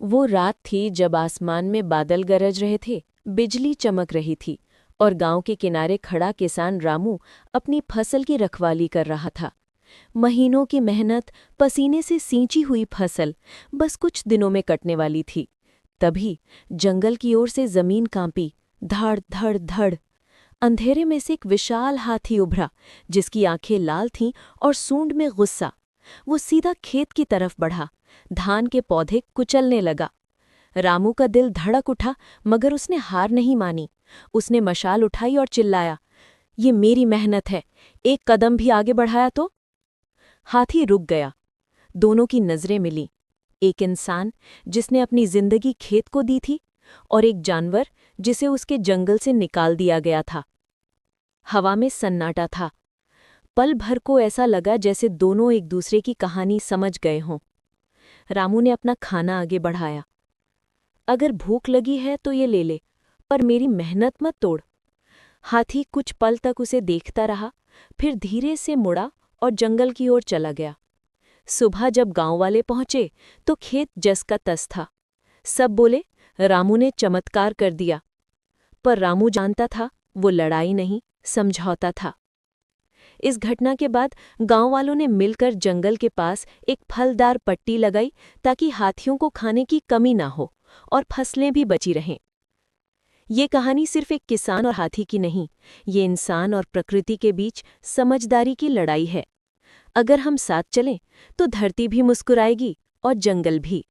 वो रात थी जब आसमान में बादल गरज रहे थे, बिजली चमक रही थी और गांव के किनारे खड़ा किसान रामू अपनी फसल की रखवाली कर रहा था। महीनों की मेहनत, पसीने से सींची हुई फसल बस कुछ दिनों में कटने वाली थी। तभी जंगल की ओर से जमीन कांपी, धड़ धड़ धड़। अंधेरे में से एक विशाल हाथी उभरा, जिसकी आंखें लाल थीं और सूंड में गुस्सा। वो सीधा खेत की तरफ बढ़ा, धान के पौधे कुचलने लगा। रामू का दिल धड़क उठा, मगर उसने हार नहीं मानी। उसने मशाल उठाई और चिल्लाया, ये मेरी मेहनत है, एक कदम भी आगे बढ़ाया तो। हाथी रुक गया। दोनों की नजरें मिलीं। एक इंसान जिसने अपनी जिंदगी खेत को दी थी, और एक जानवर जिसे उसके जंगल से निकाल दिया गया था। हवा में सन्नाटा था। पल भर को ऐसा लगा जैसे दोनों एक दूसरे की कहानी समझ गए हों। रामू ने अपना खाना आगे बढ़ाया। अगर भूख लगी है तो ये ले ले, पर मेरी मेहनत मत तोड़। हाथी कुछ पल तक उसे देखता रहा, फिर धीरे से मुड़ा और जंगल की ओर चला गया। सुबह जब गांव वाले पहुंचे तो खेत जस का तस था। सब बोले, रामू ने चमत्कार कर दिया। पर रामू जानता था, वो लड़ाई नहीं, समझौता था। इस घटना के बाद गांव वालों ने मिलकर जंगल के पास एक फलदार पट्टी लगाई, ताकि हाथियों को खाने की कमी ना हो और फसलें भी बची रहें। ये कहानी सिर्फ एक किसान और हाथी की नहीं, ये इंसान और प्रकृति के बीच समझदारी की लड़ाई है। अगर हम साथ चलें तो धरती भी मुस्कुराएगी और जंगल भी।